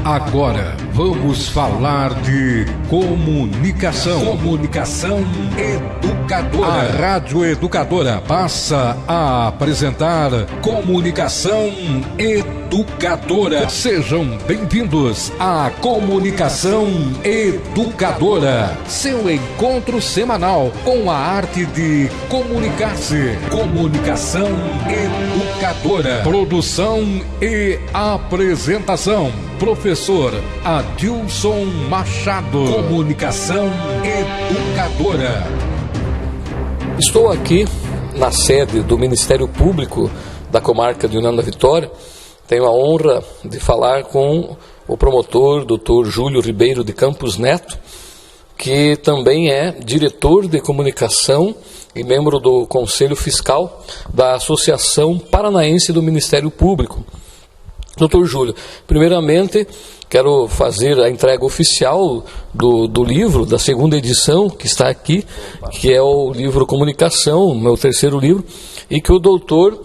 Agora vamos falar de comunicação. Comunicação educadora. A Rádio Educadora passa a apresentar Comunicação Educadora. Sejam bem-vindos à Comunicação Educadora, seu encontro semanal com a arte de comunicar-se. Comunicação Educadora. Produção e apresentação: Professor Adilson Machado. Comunicação Educadora. Estou aqui na sede do Ministério Público da comarca de União da Vitória. Tenho a honra de falar com o promotor, Dr. Júlio Ribeiro de Campos Neto, que também é diretor de comunicação e membro do Conselho Fiscal da Associação Paranaense do Ministério Público. Doutor Júlio, primeiramente quero fazer a entrega oficial do livro, da segunda edição, que está aqui, que é o livro Comunicação, meu terceiro livro, e que o doutor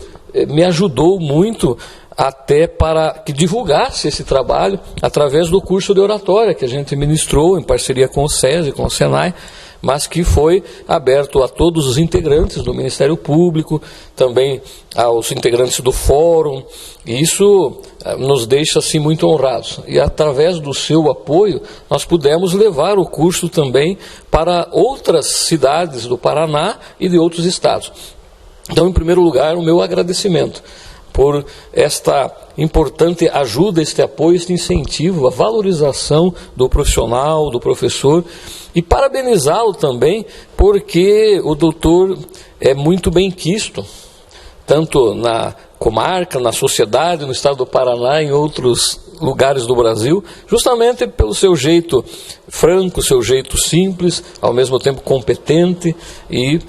me ajudou muito até para que divulgasse esse trabalho através do curso de oratória que a gente ministrou em parceria com o SESI, com o SENAI, mas que foi aberto a todos os integrantes do Ministério Público, também aos integrantes do Fórum, e isso nos deixa assim muito honrados. E através do seu apoio, nós pudemos levar o curso também para outras cidades do Paraná e de outros estados. Então, em primeiro lugar, o meu agradecimento por esta importante ajuda, este apoio, este incentivo, a valorização do profissional, do professor, e parabenizá-lo também porque o doutor é muito bem quisto, tanto na comarca, na sociedade, no estado do Paraná e em outros lugares do Brasil, justamente pelo seu jeito franco, seu jeito simples, ao mesmo tempo competente, e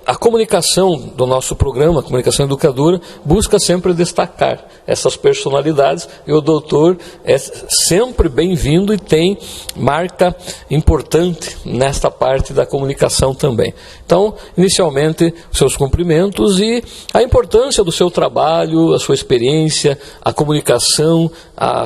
a comunicação do nosso programa, a Comunicação Educadora, busca sempre destacar essas personalidades, e o doutor é sempre bem-vindo e tem marca importante nesta parte da comunicação também. Então, inicialmente, seus cumprimentos e a importância do seu trabalho, a sua experiência, a comunicação,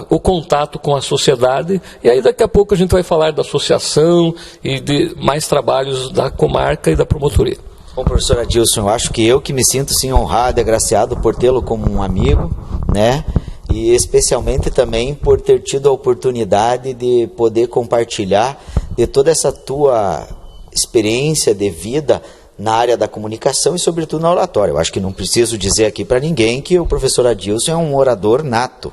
o contato com a sociedade, e aí daqui a pouco a gente vai falar da associação e de mais trabalhos da comarca e da promotoria. Bom, professor Adilson, eu acho que eu que me sinto sim honrado e agraciado por tê-lo como um amigo, né? E especialmente também por ter tido a oportunidade de poder compartilhar de toda essa tua experiência de vida na área da comunicação e sobretudo na oratória. Eu acho que não preciso dizer aqui para ninguém que o professor Adilson é um orador nato,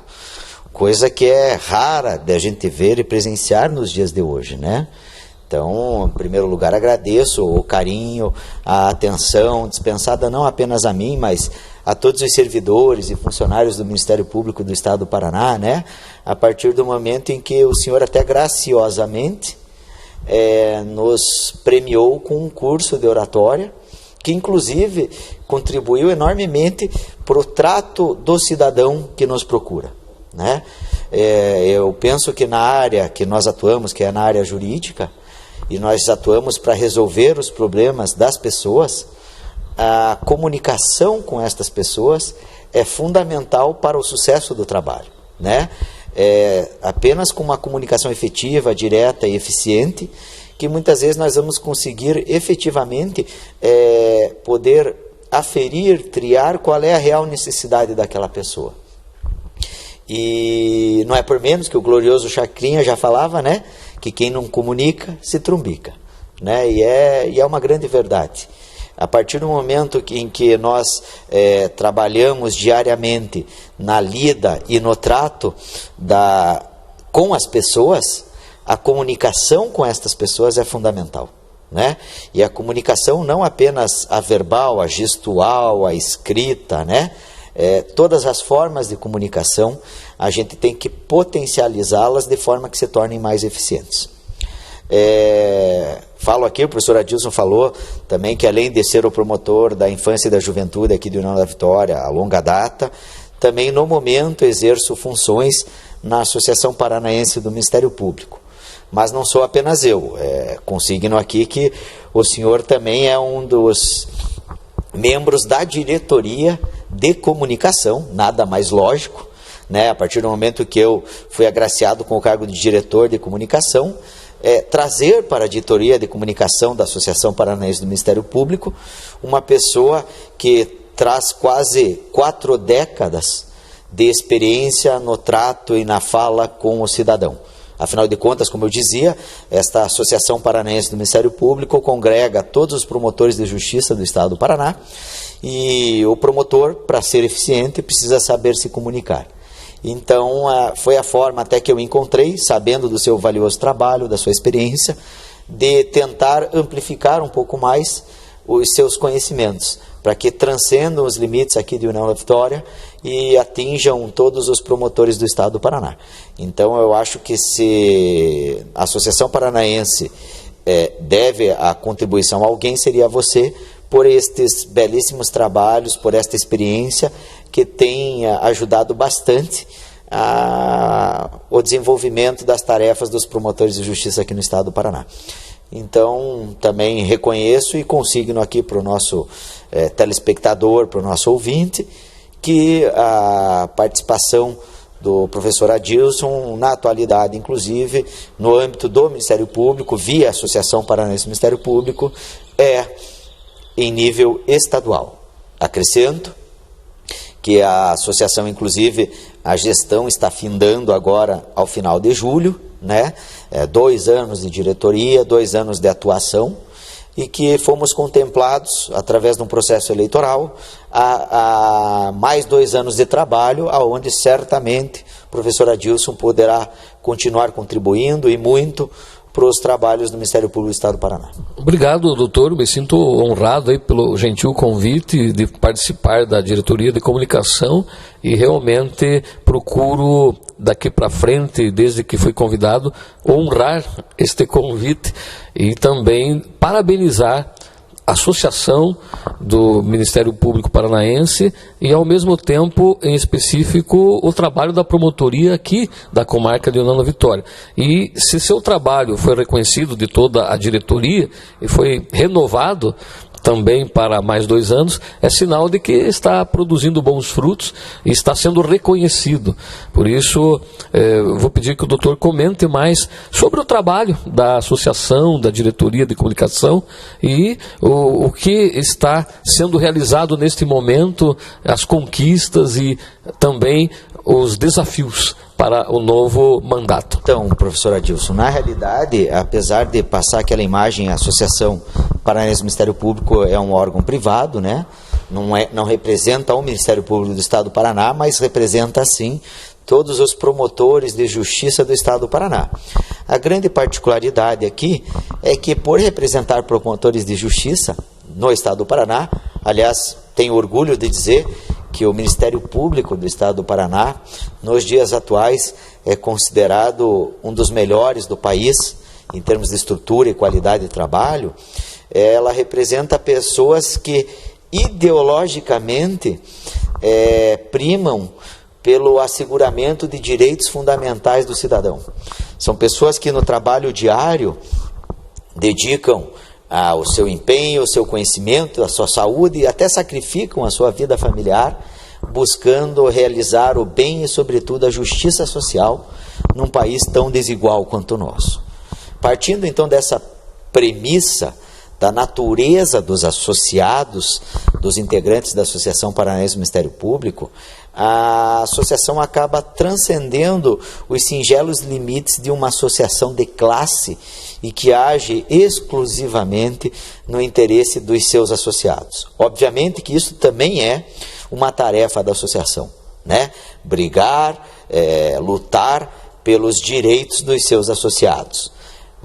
coisa que é rara de a gente ver e presenciar nos dias de hoje, né? Então, em primeiro lugar, agradeço o carinho, a atenção dispensada não apenas a mim, mas a todos os servidores e funcionários do Ministério Público do Estado do Paraná, né? A partir do momento em que o senhor até graciosamente nos premiou com um curso de oratória, que inclusive contribuiu enormemente para o trato do cidadão que nos procura, né? Eu penso que na área que nós atuamos, que é na área jurídica, e nós atuamos para resolver os problemas das pessoas, a comunicação com estas pessoas é fundamental para o sucesso do trabalho, né? Apenas com uma comunicação efetiva, direta e eficiente, que muitas vezes nós vamos conseguir efetivamente poder aferir, triar qual é a real necessidade daquela pessoa. E não é por menos que o glorioso Chacrinha já falava, né, que quem não comunica se trumbica, né? E é uma grande verdade. A partir do momento em que nós trabalhamos diariamente na lida e no trato com as pessoas, a comunicação com estas pessoas é fundamental, né? E a comunicação não apenas a verbal, a gestual, a escrita, né? Todas as formas de comunicação, a gente tem que potencializá-las de forma que se tornem mais eficientes. Falo aqui, o professor Adilson falou também que além de ser o promotor da infância e da juventude aqui de União da Vitória, a longa data, também no momento exerço funções na Associação Paranaense do Ministério Público. Mas não sou apenas eu, consigno aqui que o senhor também é um dos membros da diretoria de comunicação, nada mais lógico, né, a partir do momento que eu fui agraciado com o cargo de diretor de comunicação, trazer para a diretoria de comunicação da Associação Paranaense do Ministério Público uma pessoa que traz quase 4 décadas de experiência no trato e na fala com o cidadão. Afinal de contas, como eu dizia, esta Associação Paranaense do Ministério Público congrega todos os promotores de justiça do Estado do Paraná, e o promotor, para ser eficiente, precisa saber se comunicar. Então, foi a forma até que eu encontrei, sabendo do seu valioso trabalho, da sua experiência, de tentar amplificar um pouco mais os seus conhecimentos, para que transcendam os limites aqui de União da Vitória e atinjam todos os promotores do Estado do Paraná. Então, eu acho que se a Associação Paranaense deve a contribuição a alguém, seria você, por estes belíssimos trabalhos, por esta experiência que tem ajudado bastante o desenvolvimento das tarefas dos promotores de justiça aqui no Estado do Paraná. Então, também reconheço e consigno aqui para o nosso telespectador, para o nosso ouvinte, que a participação do professor Adilson, na atualidade, inclusive, no âmbito do Ministério Público, via Associação Paranaense do Ministério Público, em nível estadual. Acrescento que a associação, inclusive, a gestão está findando agora ao final de julho, né? 2 anos de diretoria, 2 anos de atuação, e que fomos contemplados, através de um processo eleitoral, a mais 2 anos de trabalho, onde certamente o professor Adilson poderá continuar contribuindo e muito para os trabalhos do Ministério Público do Estado do Paraná. Obrigado, doutor. Me sinto honrado aí pelo gentil convite de participar da diretoria de comunicação, e realmente procuro daqui para frente, desde que fui convidado, honrar este convite e também parabenizar a Associação do Ministério Público Paranaense e, ao mesmo tempo, em específico, o trabalho da promotoria aqui da comarca de União da Vitória. E se seu trabalho foi reconhecido de toda a diretoria e foi renovado também para mais 2 anos, é sinal de que está produzindo bons frutos e está sendo reconhecido. Por isso, vou pedir que o doutor comente mais sobre o trabalho da associação, da diretoria de comunicação e o que está sendo realizado neste momento, as conquistas e também os desafios para o novo mandato. Então, professor Adilson, na realidade, apesar de passar aquela imagem, a Associação Paranaense do Ministério Público é um órgão privado, né? Não representa o Ministério Público do Estado do Paraná, mas representa, sim, todos os promotores de justiça do Estado do Paraná. A grande particularidade aqui é que, por representar promotores de justiça no Estado do Paraná, aliás, tenho orgulho de dizer que o Ministério Público do Estado do Paraná, nos dias atuais, é considerado um dos melhores do país, em termos de estrutura e qualidade de trabalho. Ela representa pessoas que ideologicamente primam pelo asseguramento de direitos fundamentais do cidadão. São pessoas que no trabalho diário dedicam o seu empenho, o seu conhecimento, a sua saúde e até sacrificam a sua vida familiar, buscando realizar o bem e, sobretudo, a justiça social num país tão desigual quanto o nosso. Partindo então dessa premissa da natureza dos associados, dos integrantes da Associação Paranaense do Ministério Público, a associação acaba transcendendo os singelos limites de uma associação de classe e que age exclusivamente no interesse dos seus associados. Obviamente que isso também é uma tarefa da associação, né? Brigar, lutar pelos direitos dos seus associados.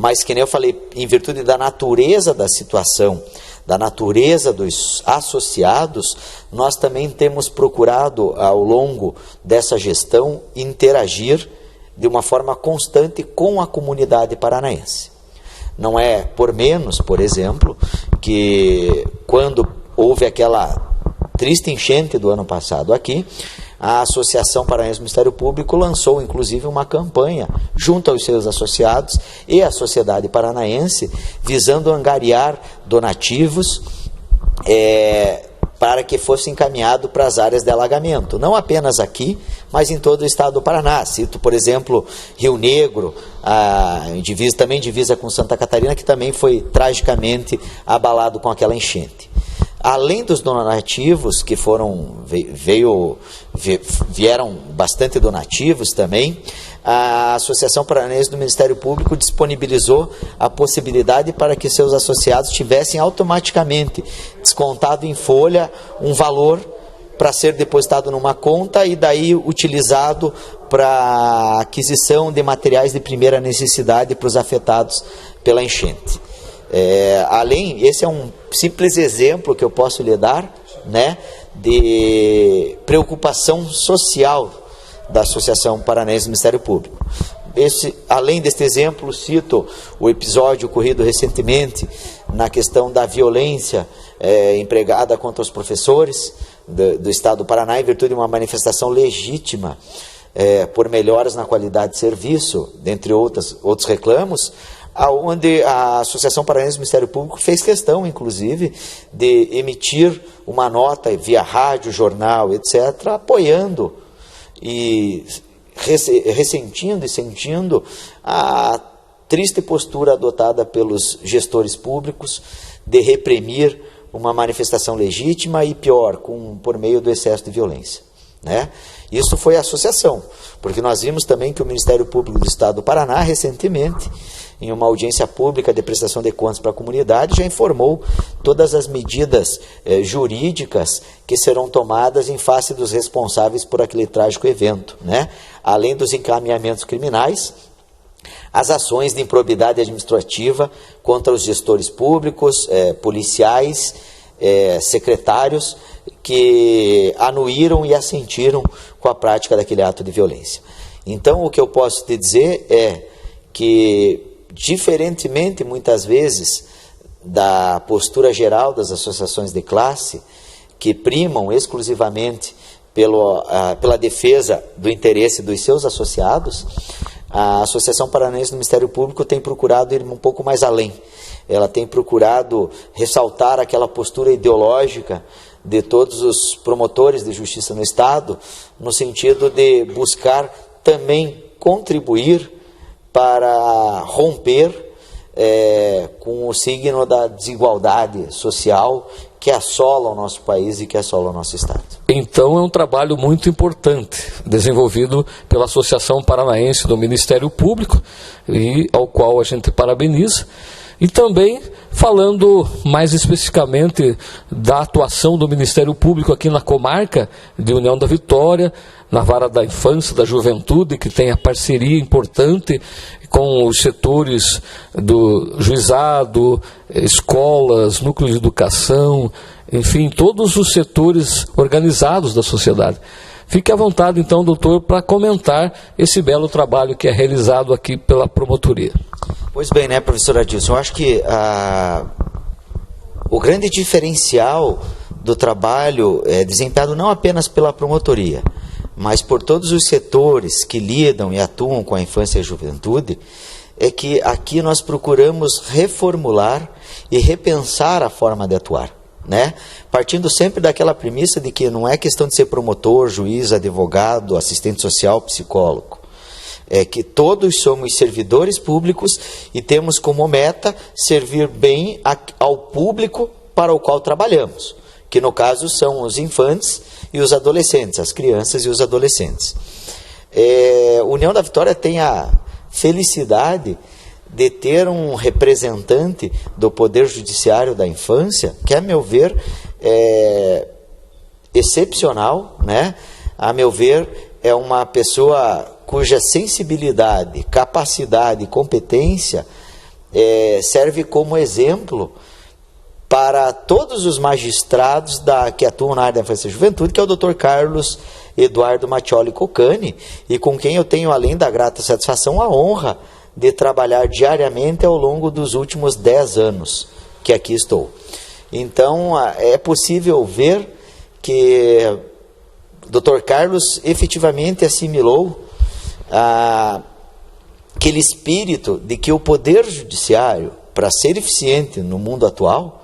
Mas, que nem eu falei, em virtude da natureza da situação, da natureza dos associados, nós também temos procurado, ao longo dessa gestão, interagir de uma forma constante com a comunidade paranaense. Não é por menos, por exemplo, que quando houve aquela triste enchente do ano passado aqui, a Associação Paranaense do Ministério Público lançou, inclusive, uma campanha junto aos seus associados e à sociedade paranaense, visando angariar donativos, para que fosse encaminhado para as áreas de alagamento, não apenas aqui, mas em todo o estado do Paraná. Cito, por exemplo, Rio Negro, também divisa com Santa Catarina, que também foi tragicamente abalado com aquela enchente. Além dos donativos, que vieram bastante donativos também, a Associação Paranaense do Ministério Público disponibilizou a possibilidade para que seus associados tivessem automaticamente descontado em folha um valor para ser depositado numa conta e daí utilizado para aquisição de materiais de primeira necessidade para os afetados pela enchente. Esse é um simples exemplo que eu posso lhe dar, né, de preocupação social da Associação Paranaense do Ministério Público. Além deste exemplo, cito o episódio ocorrido recentemente na questão da violência empregada contra os professores do Estado do Paraná, em virtude de uma manifestação legítima por melhoras na qualidade de serviço, dentre outros reclamos, onde a Associação Paranaense do Ministério Público fez questão, inclusive, de emitir uma nota via rádio, jornal, etc., apoiando e ressentindo e sentindo a triste postura adotada pelos gestores públicos de reprimir uma manifestação legítima e, pior, por meio do excesso de violência, né? Isso foi a associação, porque nós vimos também que o Ministério Público do Estado do Paraná, recentemente, em uma audiência pública de prestação de contas para a comunidade, já informou todas as medidas jurídicas que serão tomadas em face dos responsáveis por aquele trágico evento, né? Além dos encaminhamentos criminais, as ações de improbidade administrativa contra os gestores públicos, policiais, secretários que anuíram e assentiram com a prática daquele ato de violência. Então, o que eu posso te dizer é que, diferentemente, muitas vezes, da postura geral das associações de classe, que primam exclusivamente pela defesa do interesse dos seus associados, a Associação Paranaense do Ministério Público tem procurado ir um pouco mais além. Ela tem procurado ressaltar aquela postura ideológica de todos os promotores de justiça no Estado, no sentido de buscar também contribuir para romper com o signo da desigualdade social que assola o nosso país e que assola o nosso Estado. Então é um trabalho muito importante, desenvolvido pela Associação Paranaense do Ministério Público, e ao qual a gente parabeniza. E também falando mais especificamente da atuação do Ministério Público aqui na comarca de União da Vitória, na vara da infância, da juventude, que tem a parceria importante com os setores do juizado, escolas, núcleos de educação, enfim, todos os setores organizados da sociedade. Fique à vontade, então, doutor, para comentar esse belo trabalho que é realizado aqui pela promotoria. Pois bem, né, professor Adilson, eu acho que o grande diferencial do trabalho é desempenhado não apenas pela promotoria, mas por todos os setores que lidam e atuam com a infância e a juventude, é que aqui nós procuramos reformular e repensar a forma de atuar, né? Partindo sempre daquela premissa de que não é questão de ser promotor, juiz, advogado, assistente social, psicólogo. É que todos somos servidores públicos e temos como meta servir bem ao público para o qual trabalhamos, que no caso são os infantes e os adolescentes, as crianças e os adolescentes. União da Vitória tem a felicidade de ter um representante do Poder Judiciário da Infância, que, a meu ver, é excepcional, né? A meu ver, é uma pessoa cuja sensibilidade, capacidade e competência serve como exemplo para todos os magistrados que atuam na área da infância e juventude, que é o Dr. Carlos Eduardo Mattioli Cocani, e com quem eu tenho, além da grata satisfação, a honra de trabalhar diariamente ao longo dos últimos 10 anos que aqui estou. Então, é possível ver que o Dr. Carlos efetivamente assimilou aquele espírito de que o Poder Judiciário, para ser eficiente no mundo atual,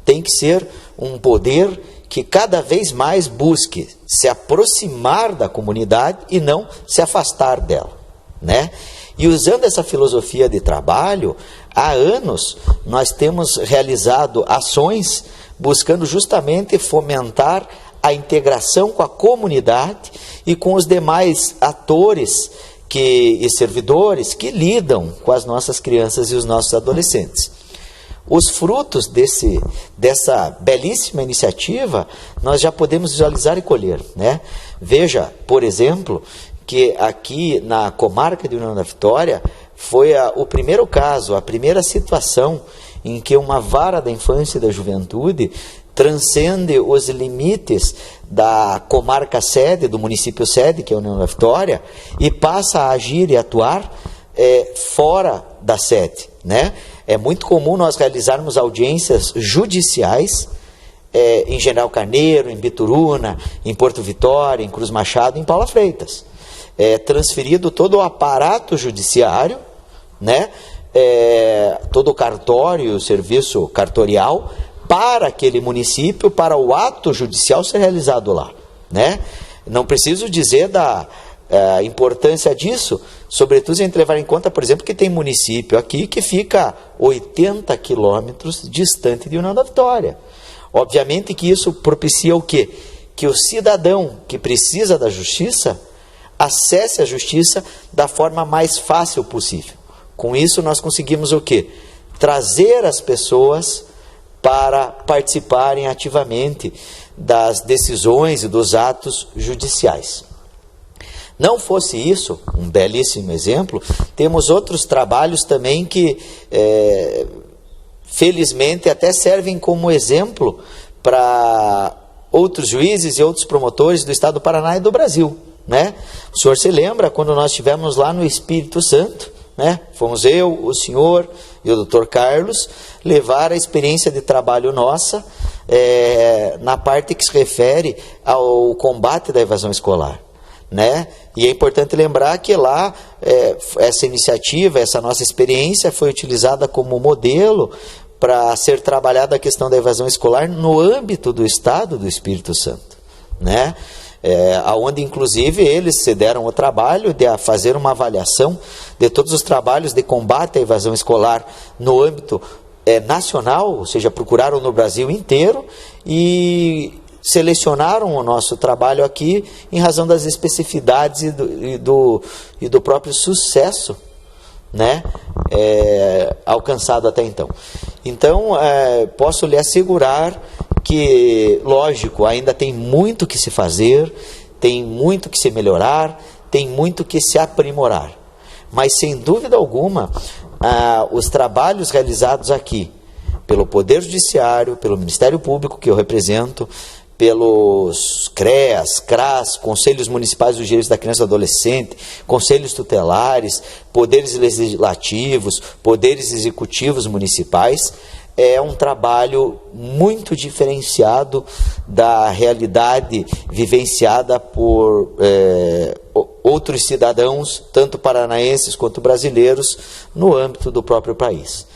tem que ser um poder que cada vez mais busque se aproximar da comunidade e não se afastar dela, né? E usando essa filosofia de trabalho, há anos nós temos realizado ações buscando justamente fomentar a integração com a comunidade e com os demais atores e servidores que lidam com as nossas crianças e os nossos adolescentes. Os frutos dessa belíssima iniciativa nós já podemos visualizar e colher, né? Veja, por exemplo, que aqui na comarca de União da Vitória foi o primeiro caso, a primeira situação em que uma vara da infância e da juventude transcende os limites da comarca sede, do município sede, que é a União da Vitória, e passa a agir e atuar fora da sede, né? É muito comum nós realizarmos audiências judiciais em General Carneiro, em Bituruna, em Porto Vitória, em Cruz Machado, em Paula Freitas. Transferido todo o aparato judiciário, né? Todo o cartório, o serviço cartorial, para aquele município, para o ato judicial ser realizado lá, né? Não preciso dizer da importância disso, sobretudo se a gente levar em conta, por exemplo, que tem município aqui que fica 80 quilômetros distante de União da Vitória. Obviamente que isso propicia o quê? Que o cidadão que precisa da justiça acesse a justiça da forma mais fácil possível. Com isso nós conseguimos o quê? Trazer as pessoas para participarem ativamente das decisões e dos atos judiciais. Não fosse isso, um belíssimo exemplo, temos outros trabalhos também que, felizmente, até servem como exemplo para outros juízes e outros promotores do Estado do Paraná e do Brasil, né? O senhor se lembra quando nós estivemos lá no Espírito Santo, né? Fomos eu, o senhor e o Dr. Carlos levar a experiência de trabalho nossa na parte que se refere ao combate da evasão escolar, né? E é importante lembrar que lá essa iniciativa, essa nossa experiência foi utilizada como modelo para ser trabalhada a questão da evasão escolar no âmbito do Estado do Espírito Santo, né? Onde inclusive eles se deram o trabalho de fazer uma avaliação de todos os trabalhos de combate à evasão escolar no âmbito nacional, ou seja, procuraram no Brasil inteiro e selecionaram o nosso trabalho aqui em razão das especificidades e do próprio sucesso, né, alcançado até então. Então, posso lhe assegurar que, lógico, ainda tem muito que se fazer, tem muito que se melhorar, tem muito que se aprimorar. Mas, sem dúvida alguma, os trabalhos realizados aqui, pelo Poder Judiciário, pelo Ministério Público, que eu represento, pelos CREAS, CRAS, Conselhos Municipais dos Direitos da Criança e do Adolescente, Conselhos Tutelares, Poderes Legislativos, Poderes Executivos Municipais, é um trabalho muito diferenciado da realidade vivenciada por outros cidadãos, tanto paranaenses quanto brasileiros, no âmbito do próprio país.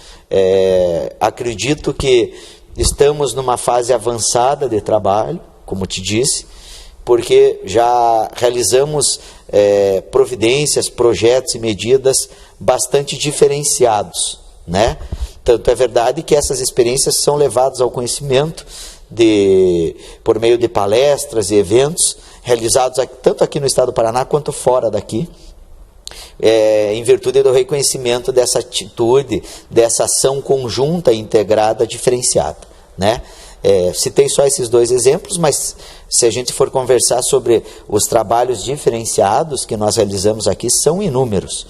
Acredito que estamos numa fase avançada de trabalho, como te disse, porque já realizamos providências, projetos e medidas bastante diferenciados, né? Tanto é verdade que essas experiências são levadas ao conhecimento por meio de palestras e eventos realizados tanto aqui no Estado do Paraná quanto fora daqui, em virtude do reconhecimento dessa atitude, dessa ação conjunta e integrada diferenciada, né? Citei só esses dois exemplos, mas se a gente for conversar sobre os trabalhos diferenciados que nós realizamos aqui, são inúmeros.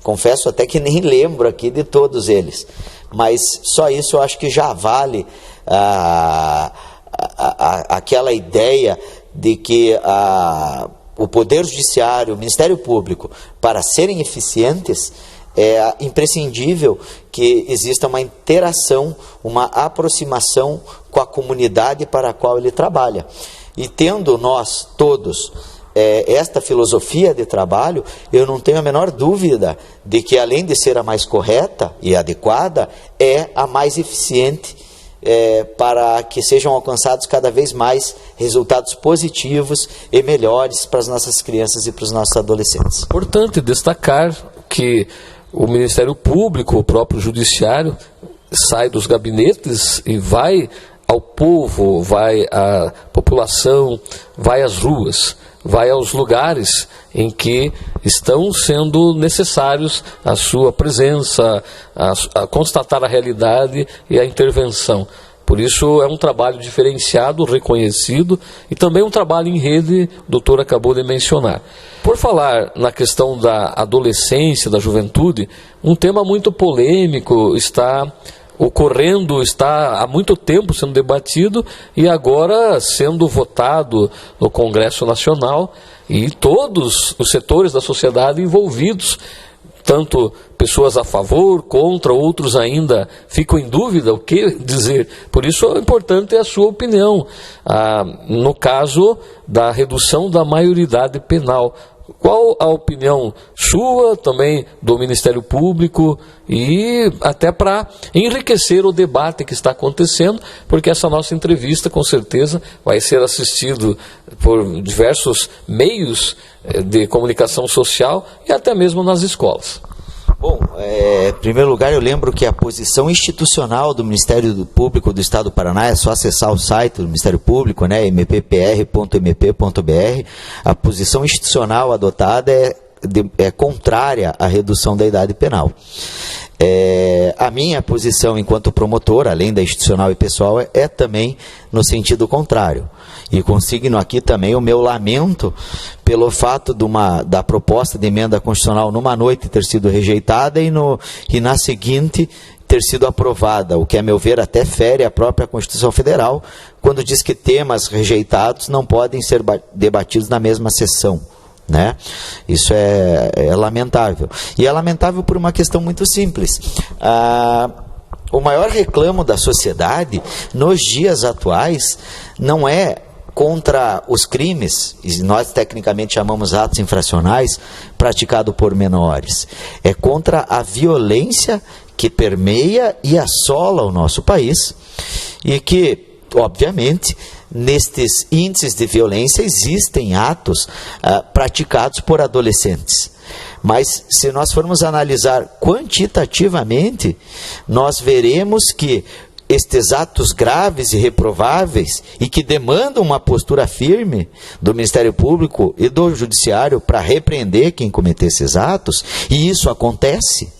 Confesso até que nem lembro aqui de todos eles, mas só isso eu acho que já vale aquela ideia de que o Poder Judiciário, o Ministério Público, para serem eficientes, é imprescindível que exista uma interação, uma aproximação com a comunidade para a qual ele trabalha. E tendo nós todos esta filosofia de trabalho, eu não tenho a menor dúvida de que, além de ser a mais correta e adequada, é a mais eficiente para que sejam alcançados cada vez mais resultados positivos e melhores para as nossas crianças e para os nossos adolescentes. Importante destacar que o Ministério Público, o próprio Judiciário, sai dos gabinetes e vai ao povo, vai à população, vai às ruas, vai aos lugares em que estão sendo necessários a sua presença, a constatar a realidade e a intervenção. Por isso é um trabalho diferenciado, reconhecido, e também um trabalho em rede, o doutor acabou de mencionar. Por falar na questão da adolescência, da juventude, um tema muito polêmico está ocorrendo, está há muito tempo sendo debatido e agora sendo votado no Congresso Nacional, e todos os setores da sociedade envolvidos, tanto pessoas a favor, contra, outros ainda ficam em dúvida o que dizer. Por isso é importante a sua opinião, no caso da redução da maioridade penal. Qual a opinião sua, também do Ministério Público, e até para enriquecer o debate que está acontecendo, porque essa nossa entrevista com certeza vai ser assistida por diversos meios de comunicação social e até mesmo nas escolas. Bom, em primeiro lugar, eu lembro que a posição institucional do Ministério Público do Estado do Paraná, é só acessar o site do Ministério Público, né, mppr.mp.br, a posição institucional adotada é contrária à redução da idade penal. A minha posição enquanto promotor, além da institucional e pessoal, é também no sentido contrário. E consigno aqui também o meu lamento pelo fato da proposta de emenda constitucional numa noite ter sido rejeitada e na seguinte ter sido aprovada, o que, a meu ver, até fere a própria Constituição Federal, quando diz que temas rejeitados não podem ser debatidos na mesma sessão. Né? Isso é lamentável. E é lamentável por uma questão muito simples. O maior reclamo da sociedade nos dias atuais não é contra os crimes, e nós tecnicamente chamamos atos infracionais, praticados por menores. É contra a violência que permeia e assola o nosso país, e que, obviamente, nestes índices de violência existem atos praticados por adolescentes. Mas se nós formos analisar quantitativamente, nós veremos que estes atos graves e reprováveis e que demandam uma postura firme do Ministério Público e do Judiciário para repreender quem cometer esses atos, e isso acontece,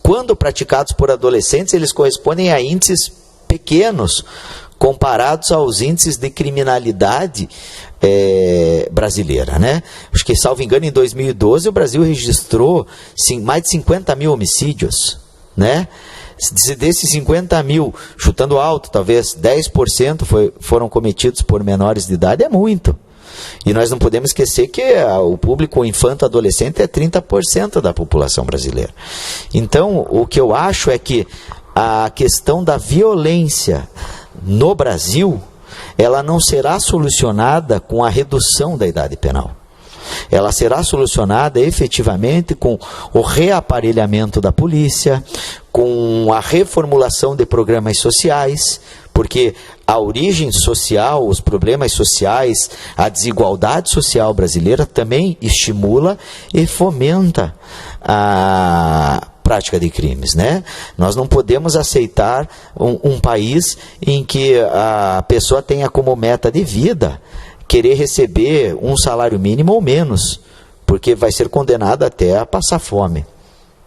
quando praticados por adolescentes, eles correspondem a índices pequenos comparados aos índices de criminalidade brasileira, né? Acho que, salvo engano, em 2012 o Brasil registrou mais de 50 mil homicídios, né? Desses 50 mil, chutando alto, talvez 10% foram cometidos por menores de idade, é muito. E nós não podemos esquecer que o público infanto-adolescente é 30% da população brasileira. Então, o que eu acho é que a questão da violência no Brasil, ela não será solucionada com a redução da idade penal. Ela será solucionada efetivamente com o reaparelhamento da polícia, com a reformulação de programas sociais, porque a origem social, os problemas sociais, a desigualdade social brasileira também estimula e fomenta a prática de crimes, né? Nós não podemos aceitar um país em que a pessoa tenha como meta de vida querer receber um salário mínimo ou menos, porque vai ser condenado até a passar fome,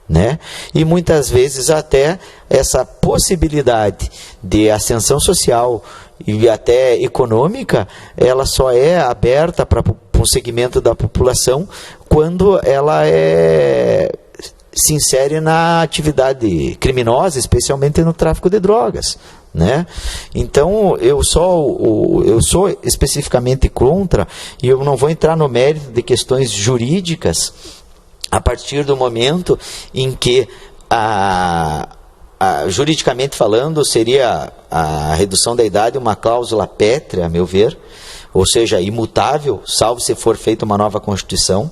né? E muitas vezes até essa possibilidade de ascensão social e até econômica, ela só é aberta para um segmento da população quando ela se insere na atividade criminosa, especialmente no tráfico de drogas, né? Então eu sou especificamente contra, e eu não vou entrar no mérito de questões jurídicas a partir do momento em que juridicamente falando seria a redução da idade uma cláusula pétrea, a meu ver, ou seja, imutável, salvo se for feita uma nova Constituição,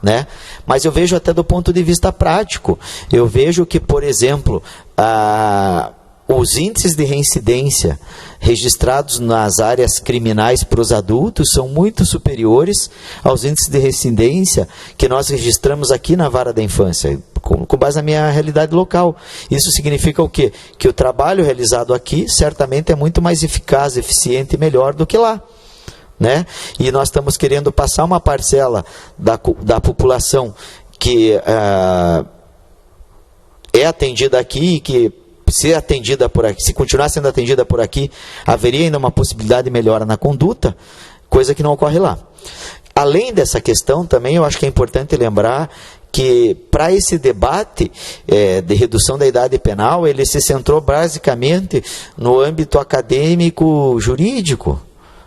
né? Mas eu vejo até do ponto de vista prático. Eu vejo que, por exemplo, os índices de reincidência registrados nas áreas criminais para os adultos são muito superiores aos índices de reincidência que nós registramos aqui na vara da infância, com base na minha realidade local. Isso significa o quê? Que o trabalho realizado aqui certamente é muito mais eficaz, eficiente e melhor do que lá, né? E nós estamos querendo passar uma parcela da população que é atendida aqui e que ser atendida por aqui, se continuar sendo atendida por aqui, haveria ainda uma possibilidade de melhora na conduta, coisa que não ocorre lá. Além dessa questão, também eu acho que é importante lembrar que para esse debate de redução da idade penal, ele se centrou basicamente no âmbito acadêmico jurídico,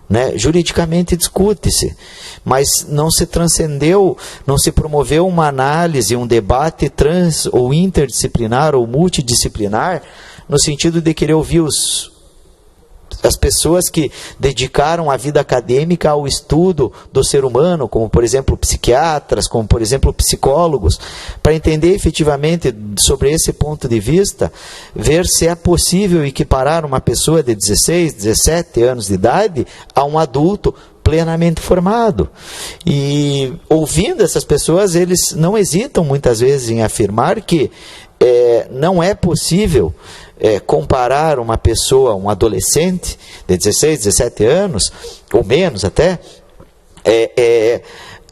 né? Juridicamente discute-se, mas não se transcendeu, não se promoveu uma análise, um debate trans ou interdisciplinar ou multidisciplinar, no sentido de querer ouvir as pessoas que dedicaram a vida acadêmica ao estudo do ser humano, como por exemplo psiquiatras, como por exemplo psicólogos, para entender efetivamente sobre esse ponto de vista, ver se é possível equiparar uma pessoa de 16, 17 anos de idade a um adulto plenamente formado. E ouvindo essas pessoas, eles não hesitam muitas vezes em afirmar que não é possível comparar uma pessoa, um adolescente de 16, 17 anos, ou menos até,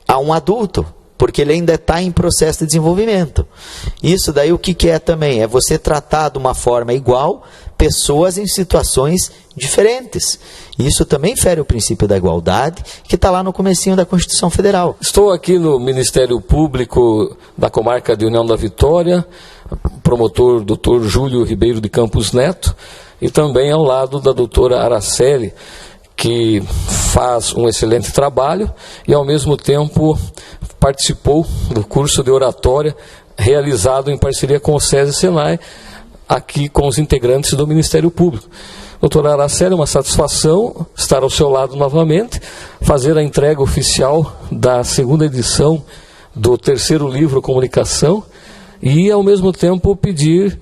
a um adulto, porque ele ainda está em processo de desenvolvimento. Isso daí o que é também? É você tratar de uma forma igual pessoas em situações diferentes. Isso também fere o princípio da igualdade, que está lá no comecinho da Constituição Federal. Estou aqui no Ministério Público da Comarca de União da Vitória, promotor Dr. Júlio Ribeiro de Campos Neto, e também ao lado da doutora Araceli, que faz um excelente trabalho e ao mesmo tempo participou do curso de oratória realizado em parceria com o SESI e Senai, aqui com os integrantes do Ministério Público. Doutora Araceli, é uma satisfação estar ao seu lado novamente, fazer a entrega oficial da segunda edição do terceiro livro Comunicação e, ao mesmo tempo, pedir,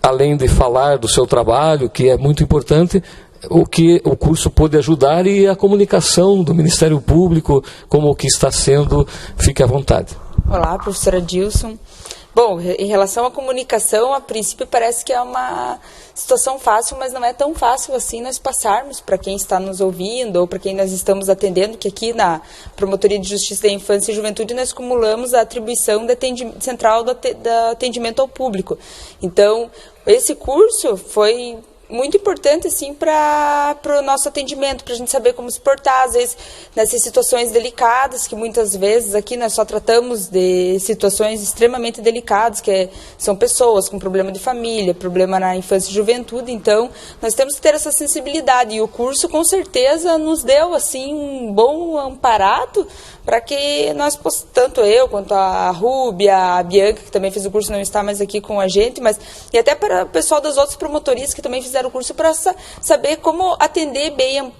além de falar do seu trabalho, que é muito importante, o que o curso pode ajudar e a comunicação do Ministério Público, como o que está sendo, fique à vontade. Olá, professora Dilson. Bom, em relação à comunicação, a princípio parece que é uma situação fácil, mas não é tão fácil assim nós passarmos para quem está nos ouvindo ou para quem nós estamos atendendo, que aqui na Promotoria de Justiça da Infância e Juventude nós acumulamos a atribuição central do atendimento ao público. Então, esse curso foi muito importante assim para o nosso atendimento, para a gente saber como se portar, às vezes nessas situações delicadas, que muitas vezes aqui nós só tratamos de situações extremamente delicadas, que são pessoas com problema de família, problema na infância e juventude. Então nós temos que ter essa sensibilidade, e o curso com certeza nos deu assim um bom amparado para que nós, tanto eu quanto a Rúbia, a Bianca, que também fez o curso, não está mais aqui com a gente, mas e até para o pessoal das outras promotorias que também fizeram o curso, para saber como atender bem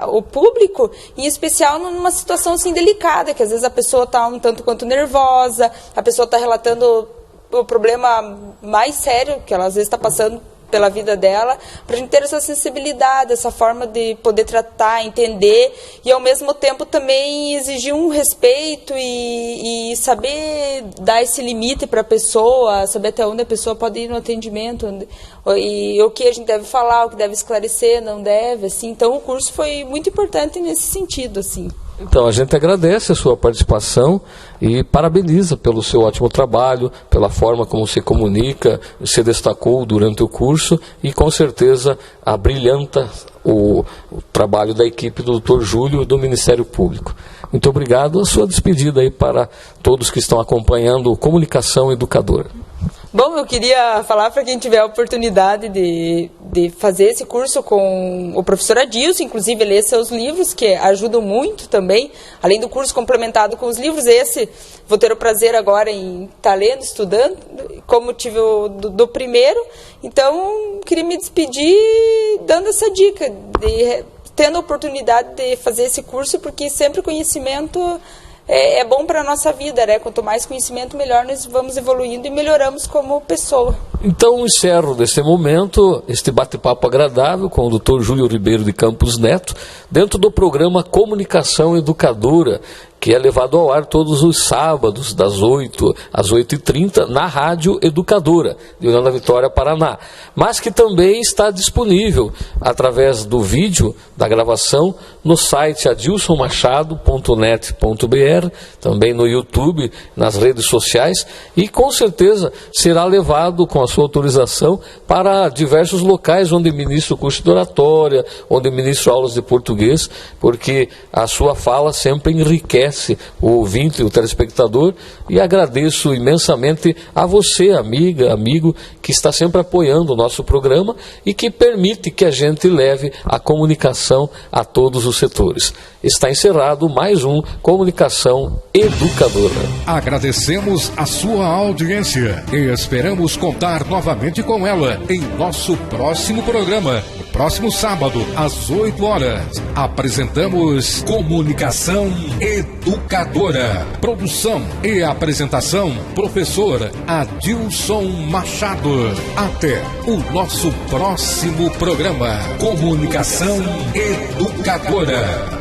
o público, em especial numa situação assim delicada, que às vezes a pessoa está um tanto quanto nervosa, a pessoa está relatando o problema mais sério que ela às vezes está passando pela vida dela, para a gente ter essa sensibilidade, essa forma de poder tratar, entender e ao mesmo tempo também exigir um respeito e saber dar esse limite para a pessoa, saber até onde a pessoa pode ir no atendimento e o que a gente deve falar, o que deve esclarecer, não deve, assim. Então o curso foi muito importante nesse sentido, assim. Então, a gente agradece a sua participação e parabeniza pelo seu ótimo trabalho, pela forma como se comunica, se destacou durante o curso e, com certeza, abrilhanta o trabalho da equipe do Dr. Júlio do Ministério Público. Muito obrigado. A sua despedida aí para todos que estão acompanhando o Comunicação Educadora. Bom, eu queria falar para quem tiver a oportunidade de fazer esse curso com o professor Adilson, inclusive ler seus livros, que ajudam muito também, além do curso complementado com os livros. Esse vou ter o prazer agora em estar lendo, estudando, como tive o do primeiro. Então, queria me despedir dando essa dica, tendo a oportunidade de fazer esse curso, porque sempre conhecimento é bom para a nossa vida, né? Quanto mais conhecimento, melhor nós vamos evoluindo e melhoramos como pessoa. Então, encerro neste momento este bate-papo agradável com o Dr. Júlio Ribeiro de Campos Neto, dentro do programa Comunicação Educadora, que é levado ao ar todos os sábados, das 8 às 8h30, na Rádio Educadora, de União da Vitória, Paraná. Mas que também está disponível, através do vídeo da gravação, no site adilsonmachado.net.br, também no YouTube, nas redes sociais, e com certeza será levado, com a sua autorização, para diversos locais onde ministro curso de oratória, onde ministro aulas de português, porque a sua fala sempre enriquece o ouvinte, o telespectador, e agradeço imensamente a você, amiga, amigo, que está sempre apoiando o nosso programa e que permite que a gente leve a comunicação a todos os setores. Está encerrado mais um Comunicação Educadora. Agradecemos a sua audiência e esperamos contar novamente com ela em nosso próximo programa. No próximo sábado, às 8 horas, apresentamos Comunicação Educadora. Produção e apresentação, professor Adilson Machado. Até o nosso próximo programa. Comunicação Educadora.